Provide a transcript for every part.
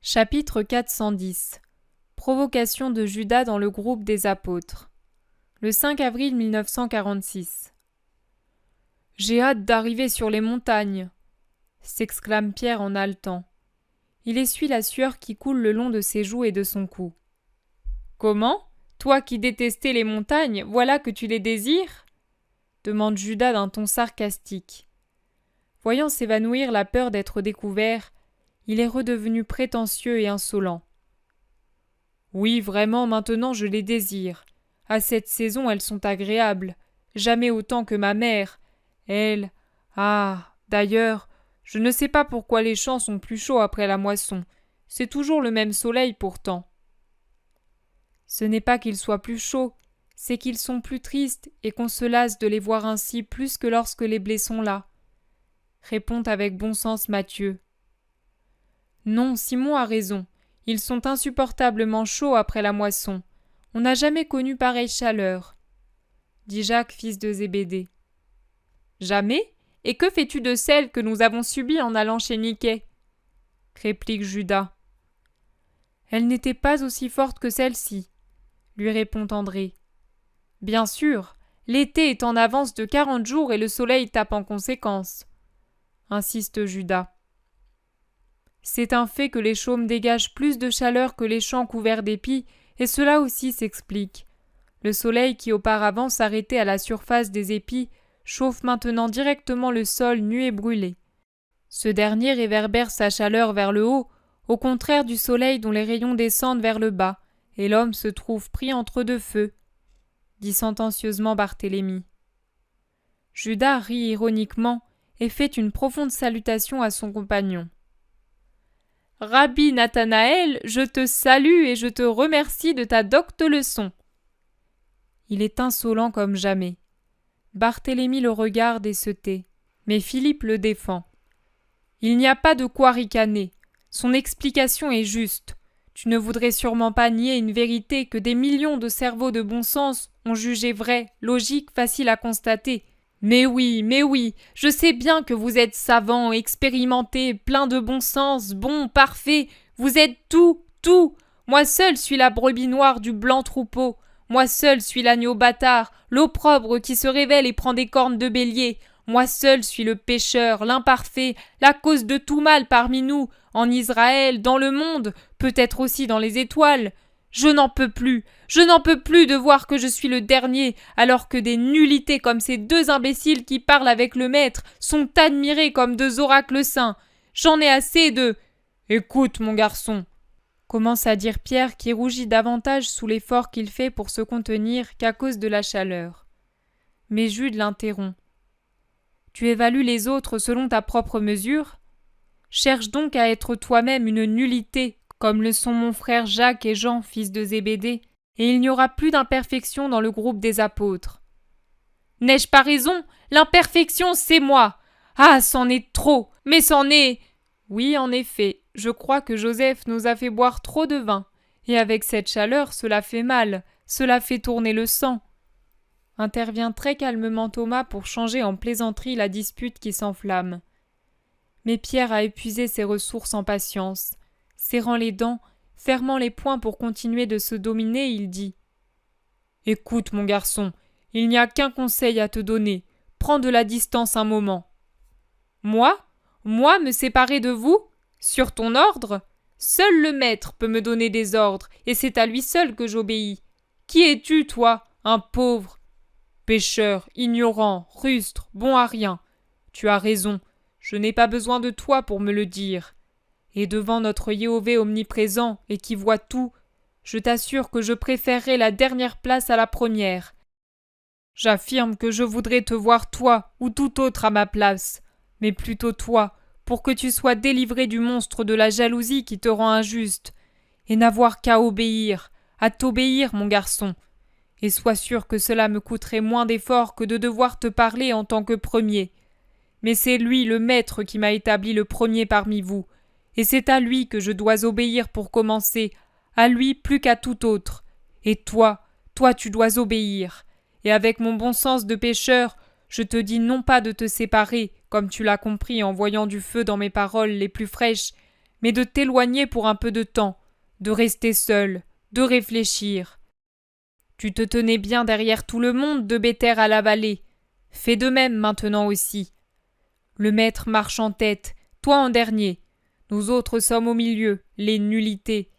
Chapitre 410 Provocation de Judas dans le groupe des apôtres. Le 5 avril 1946. « J'ai hâte d'arriver sur les montagnes !» s'exclame Pierre en haletant. Il essuie la sueur qui coule le long de ses joues et de son cou. « Comment ? Toi qui détestais les montagnes, voilà que tu les désires ?» demande Judas d'un ton sarcastique. Voyant s'évanouir la peur d'être découvert, il est redevenu prétentieux et insolent. « Oui, vraiment, maintenant je les désire. À cette saison, elles sont agréables. Jamais autant que ma mère. Elle... Ah, d'ailleurs, je ne sais pas pourquoi les champs sont plus chauds après la moisson. C'est toujours le même soleil pourtant. » Ce n'est pas qu'ils soient plus chauds, c'est qu'ils sont plus tristes et qu'on se lasse de les voir ainsi plus que lorsque les blés sont là, répond avec bon sens Matthieu. Non, Simon a raison. Ils sont insupportablement chauds après la moisson. On n'a jamais connu pareille chaleur, dit Jacques, fils de Zébédée. Jamais ? Et que fais-tu de celle que nous avons subie en allant chez Niquet ? Réplique Judas. Elle n'était pas aussi forte que celle-ci, lui répond André. Bien sûr, l'été est en avance de 40 jours et le soleil tape en conséquence, insiste Judas. C'est un fait que les chaumes dégagent plus de chaleur que les champs couverts d'épis, et cela aussi s'explique. Le soleil qui auparavant s'arrêtait à la surface des épis chauffe maintenant directement le sol nu et brûlé. Ce dernier réverbère sa chaleur vers le haut, au contraire du soleil dont les rayons descendent vers le bas, et l'homme se trouve pris entre deux feux, dit sentencieusement Barthélemy. Judas rit ironiquement et fait une profonde salutation à son compagnon. Rabbi Nathanaël, je te salue et je te remercie de ta docte leçon. Il est insolent comme jamais. Barthélemy le regarde et se tait, mais Philippe le défend. Il n'y a pas de quoi ricaner. Son explication est juste. Tu ne voudrais sûrement pas nier une vérité que des millions de cerveaux de bon sens ont jugée vraie, logique, facile à constater. Mais oui, je sais bien que vous êtes savant, expérimenté, plein de bon sens, bon, parfait. Vous êtes tout. Moi seul suis la brebis noire du blanc troupeau. Moi seul suis l'agneau bâtard, l'opprobre qui se révèle et prend des cornes de bélier. Moi seul suis le pécheur, l'imparfait, la cause de tout mal parmi nous, en Israël, dans le monde, peut-être aussi dans les étoiles. Je n'en peux plus de voir que je suis le dernier, alors que des nullités comme ces deux imbéciles qui parlent avec le maître sont admirés comme deux oracles saints. J'en ai assez de... Écoute, mon garçon, commence à dire Pierre qui rougit davantage sous l'effort qu'il fait pour se contenir qu'à cause de la chaleur. Mais Jude l'interrompt. Tu évalues les autres selon ta propre mesure ? Cherche donc à être toi-même une nullité, comme le sont mon frère Jacques et Jean, fils de Zébédée, et il n'y aura plus d'imperfection dans le groupe des apôtres. N'ai-je pas raison ? L'imperfection, c'est moi. Ah, c'en est trop, mais c'en est... Oui, en effet, je crois que Joseph nous a fait boire trop de vin, et avec cette chaleur, cela fait mal, cela fait tourner le sang. Intervient très calmement Thomas pour changer en plaisanterie la dispute qui s'enflamme. Mais Pierre a épuisé ses ressources en patience. Serrant les dents, fermant les poings pour continuer de se dominer, il dit « Écoute, mon garçon, il n'y a qu'un conseil à te donner. Prends de la distance un moment. »« Moi ? Moi me séparer de vous ? Sur ton ordre ? Seul le maître peut me donner des ordres, et c'est à lui seul que j'obéis. Qui es-tu, toi, un pauvre ? Pécheur, ignorant, rustre, bon à rien. Tu as raison, je n'ai pas besoin de toi pour me le dire. Et devant notre Yéhové omniprésent et qui voit tout, je t'assure que je préférerais la dernière place à la première. J'affirme que je voudrais te voir toi ou tout autre à ma place, mais plutôt toi, pour que tu sois délivré du monstre de la jalousie qui te rend injuste, et n'avoir qu'à obéir, à t'obéir, mon garçon. Et sois sûr que cela me coûterait moins d'efforts que de devoir te parler en tant que premier. Mais c'est lui, le maître, qui m'a établi le premier parmi vous, et c'est à lui que je dois obéir pour commencer, à lui plus qu'à tout autre. Et toi tu dois obéir. Et avec mon bon sens de pécheur, je te dis non pas de te séparer, comme tu l'as compris en voyant du feu dans mes paroles les plus fraîches, mais de t'éloigner pour un peu de temps, de rester seul, de réfléchir. Tu te tenais bien derrière tout le monde de Béter à la vallée. Fais de même maintenant aussi. Le maître marche en tête, toi en dernier. Nous autres sommes au milieu, les nullités.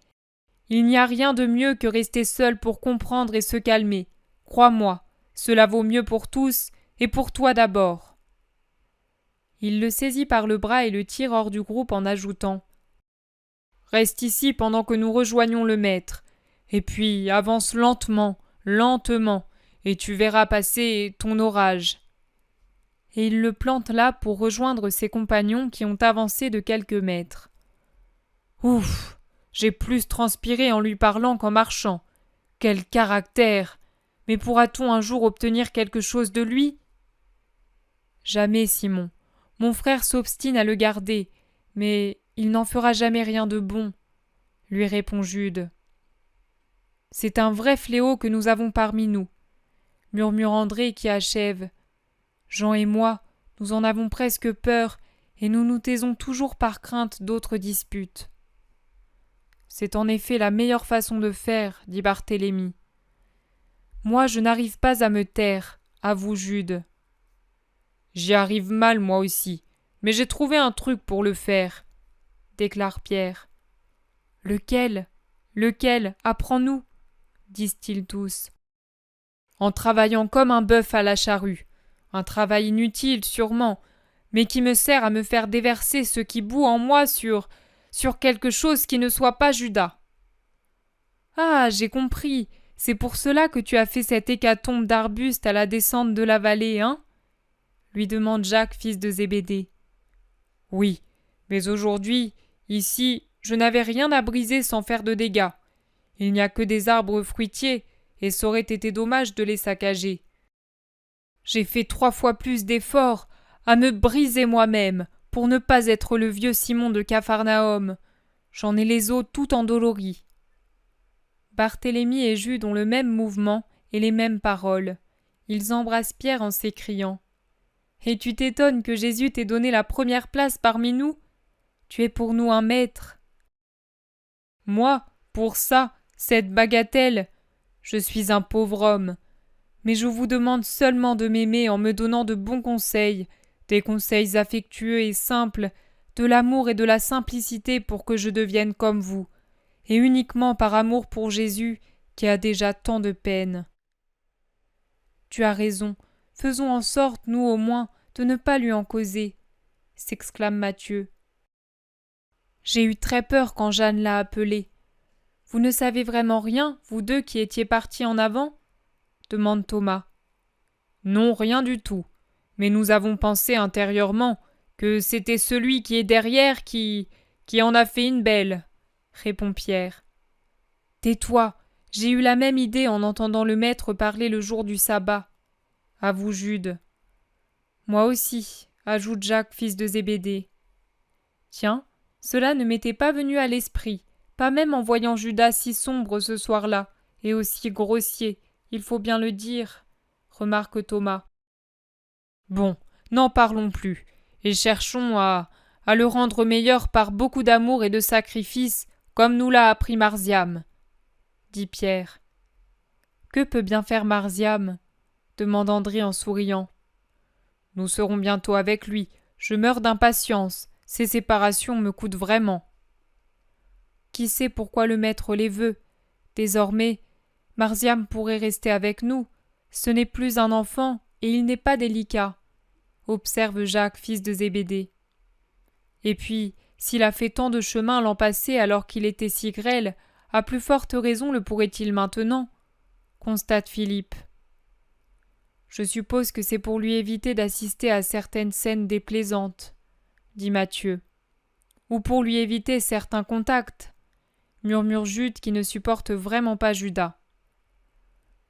Il n'y a rien de mieux que rester seul pour comprendre et se calmer. Crois-moi, cela vaut mieux pour tous, et pour toi d'abord. Il le saisit par le bras et le tire hors du groupe en ajoutant « Reste ici pendant que nous rejoignons le maître, et puis avance lentement, lentement, et tu verras passer ton orage. » Et il le plante là pour rejoindre ses compagnons qui ont avancé de quelques mètres. Ouf! J'ai plus transpiré en lui parlant qu'en marchant. Quel caractère! Mais pourra-t-on un jour obtenir quelque chose de lui? Jamais, Simon. Mon frère s'obstine à le garder, mais il n'en fera jamais rien de bon, lui répond Jude. C'est un vrai fléau que nous avons parmi nous, murmure André qui achève. Jean et moi, nous en avons presque peur, et nous nous taisons toujours par crainte d'autres disputes. C'est en effet la meilleure façon de faire, dit Barthélemy. Moi, je n'arrive pas à me taire, avoue Jude. J'y arrive mal, moi aussi, mais j'ai trouvé un truc pour le faire, déclare Pierre. Lequel? Lequel? Apprends-nous, disent-ils tous. En travaillant comme un bœuf à la charrue. Un travail inutile, sûrement, mais qui me sert à me faire déverser ce qui bout en moi sur quelque chose qui ne soit pas Judas. Ah, j'ai compris. C'est pour cela que tu as fait cette hécatombe d'arbustes à la descente de la vallée, hein? Lui demande Jacques, fils de Zébédée. Oui, mais aujourd'hui, ici, je n'avais rien à briser sans faire de dégâts. Il n'y a que des arbres fruitiers, et ça aurait été dommage de les saccager. J'ai fait 3 fois plus d'efforts à me briser moi-même pour ne pas être le vieux Simon de Capharnaüm. J'en ai les os tout endoloris. Barthélemy et Jude ont le même mouvement et les mêmes paroles. Ils embrassent Pierre en s'écriant « Et tu t'étonnes que Jésus t'ait donné la première place parmi nous? Tu es pour nous un maître. » Moi, pour ça, cette bagatelle, je suis un pauvre homme. Mais je vous demande seulement de m'aimer en me donnant de bons conseils, des conseils affectueux et simples, de l'amour et de la simplicité pour que je devienne comme vous, et uniquement par amour pour Jésus qui a déjà tant de peine. Tu as raison, faisons en sorte, nous au moins, de ne pas lui en causer, s'exclame Matthieu. J'ai eu très peur quand Jeanne l'a appelé. Vous ne savez vraiment rien, vous deux qui étiez partis en avant? Demande Thomas. Non, rien du tout. Mais nous avons pensé intérieurement que c'était celui qui est derrière qui en a fait une belle, répond Pierre. Tais-toi, j'ai eu la même idée en entendant le maître parler le jour du sabbat, avoue Jude. Moi aussi, ajoute Jacques, fils de Zébédée. Tiens, cela ne m'était pas venu à l'esprit, pas même en voyant Judas si sombre ce soir-là, et aussi grossier, il faut bien le dire, remarque Thomas. Bon, n'en parlons plus, et cherchons à le rendre meilleur par beaucoup d'amour et de sacrifice, comme nous l'a appris Marziam, dit Pierre. Que peut bien faire Marziam? Demande André en souriant. Nous serons bientôt avec lui, je meurs d'impatience, ces séparations me coûtent vraiment. Qui sait pourquoi le maître les veut? Désormais, Marziam pourrait rester avec nous. Ce n'est plus un enfant, et il n'est pas délicat, observe Jacques, fils de Zébédée. Et puis, s'il a fait tant de chemin l'an passé alors qu'il était si grêle, à plus forte raison le pourrait-il maintenant, constate Philippe. Je suppose que c'est pour lui éviter d'assister à certaines scènes déplaisantes, dit Matthieu. Ou pour lui éviter certains contacts, murmure Jude qui ne supporte vraiment pas Judas.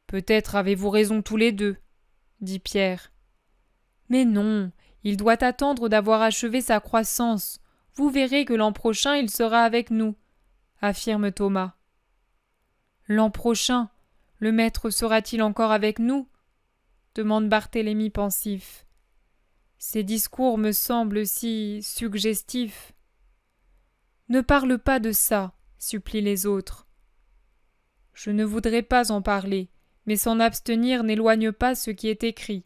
Peut-être avez-vous raison tous les deux, dit Pierre. Mais non, il doit attendre d'avoir achevé sa croissance. Vous verrez que l'an prochain il sera avec nous, affirme Thomas. L'an prochain, le maître sera-t-il encore avec nous? Demande Barthélemy pensif. Ces discours me semblent si suggestifs. Ne parle pas de ça, supplient les autres. Je ne voudrais pas en parler, mais s'en abstenir n'éloigne pas ce qui est écrit.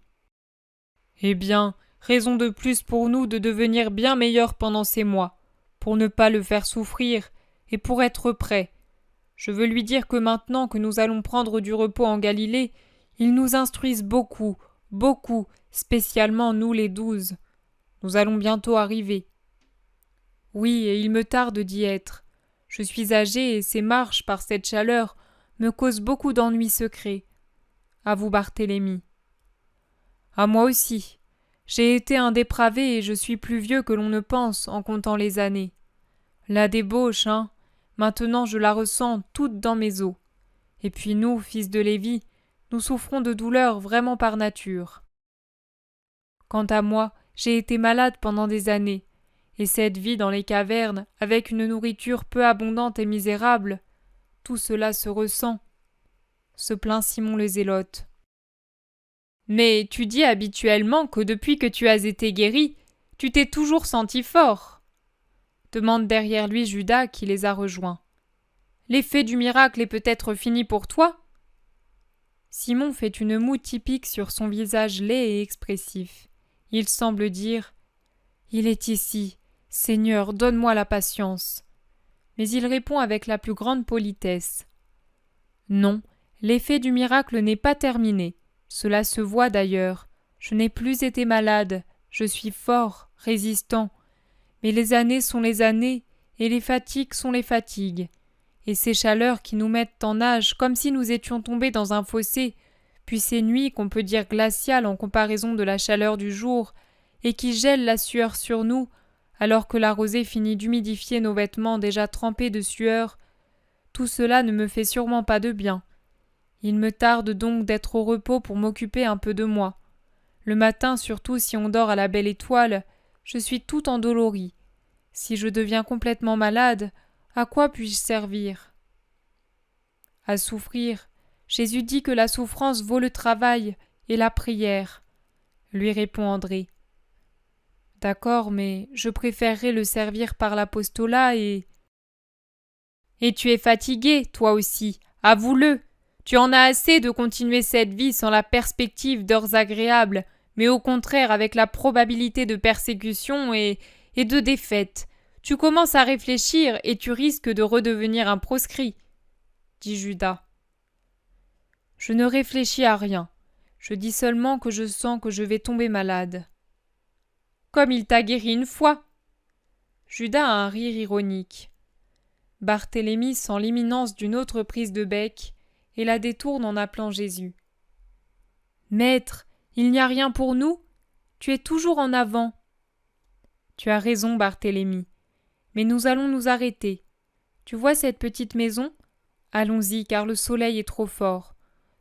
Eh bien, raison de plus pour nous de devenir bien meilleurs pendant ces mois, pour ne pas le faire souffrir et pour être prêts. Je veux lui dire que maintenant que nous allons prendre du repos en Galilée, ils nous instruisent beaucoup, beaucoup, spécialement nous les 12. Nous allons bientôt arriver. Oui, et il me tarde d'y être. Je suis âgé et ces marches par cette chaleur me causent beaucoup d'ennuis secrets. À vous, Barthélemy. À moi aussi. J'ai été un dépravé et je suis plus vieux que l'on ne pense en comptant les années. La débauche, hein. Maintenant je la ressens toute dans mes os. Et puis nous, fils de Lévi, nous souffrons de douleurs vraiment par nature. Quant à moi, j'ai été malade pendant des années, et cette vie dans les cavernes, avec une nourriture peu abondante et misérable, tout cela se ressent, se plaint Simon le Zélote. Mais tu dis habituellement que depuis que tu as été guéri, tu t'es toujours senti fort, demande derrière lui Judas qui les a rejoints. L'effet du miracle est peut-être fini pour toi? Simon fait une moue typique sur son visage laid et expressif. Il semble dire « Il est ici, Seigneur, donne-moi la patience. » Mais il répond avec la plus grande politesse. Non, l'effet du miracle n'est pas terminé. Cela se voit d'ailleurs. Je n'ai plus été malade. Je suis fort, résistant. Mais les années sont les années, et les fatigues sont les fatigues. Et ces chaleurs qui nous mettent en nage comme si nous étions tombés dans un fossé, puis ces nuits qu'on peut dire glaciales en comparaison de la chaleur du jour, et qui gèlent la sueur sur nous, alors que la rosée finit d'humidifier nos vêtements déjà trempés de sueur, tout cela ne me fait sûrement pas de bien. Il me tarde donc d'être au repos pour m'occuper un peu de moi. Le matin, surtout si on dort à la belle étoile, je suis tout endolori. Si je deviens complètement malade, à quoi puis-je servir? À souffrir. Jésus dit que la souffrance vaut le travail et la prière, lui répond André. D'accord, mais je préférerais le servir par l'apostolat et... Et tu es fatigué, toi aussi, avoue-le. Tu en as assez de continuer cette vie sans la perspective d'heures agréables, mais au contraire avec la probabilité de persécution et de défaite. Tu commences à réfléchir et tu risques de redevenir un proscrit, dit Judas. Je ne réfléchis à rien. Je dis seulement que je sens que je vais tomber malade. Comme il t'a guéri une fois. Judas a un rire ironique. Barthélemy sent l'imminence d'une autre prise de bec et la détourne en appelant Jésus. Maître, il n'y a rien pour nous? Tu es toujours en avant. Tu as raison, Barthélemy. Mais nous allons nous arrêter. Tu vois cette petite maison? Allons-y, car le soleil est trop fort.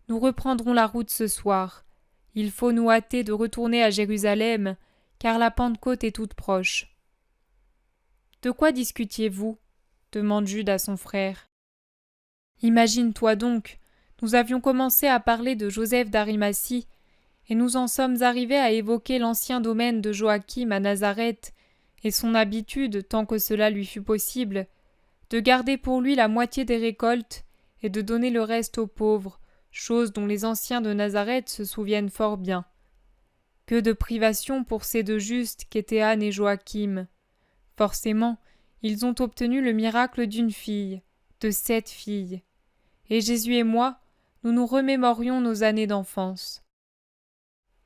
Nous reprendrons la route ce soir. Il faut nous hâter de retourner à Jérusalem, car la Pentecôte est toute proche. De quoi discutiez-vous? Demande Jude à son frère. Imagine-toi donc, nous avions commencé à parler de Joseph d'Arimathie, et nous en sommes arrivés à évoquer l'ancien domaine de Joachim à Nazareth, et son habitude, tant que cela lui fut possible, de garder pour lui la moitié des récoltes et de donner le reste aux pauvres, chose dont les anciens de Nazareth se souviennent fort bien. Que de privations pour ces deux justes qu'étaient Anne et Joachim. Forcément, ils ont obtenu le miracle d'une fille, de 7 filles. Et Jésus et moi, nous nous remémorions nos années d'enfance.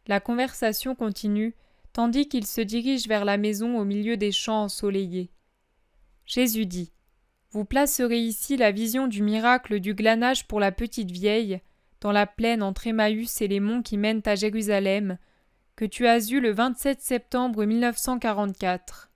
La conversation continue, tandis qu'ils se dirigent vers la maison au milieu des champs ensoleillés. Jésus dit : Vous placerez ici la vision du miracle du glanage pour la petite vieille, dans la plaine entre Emmaüs et les monts qui mènent à Jérusalem, que tu as eu le 27 septembre 1944.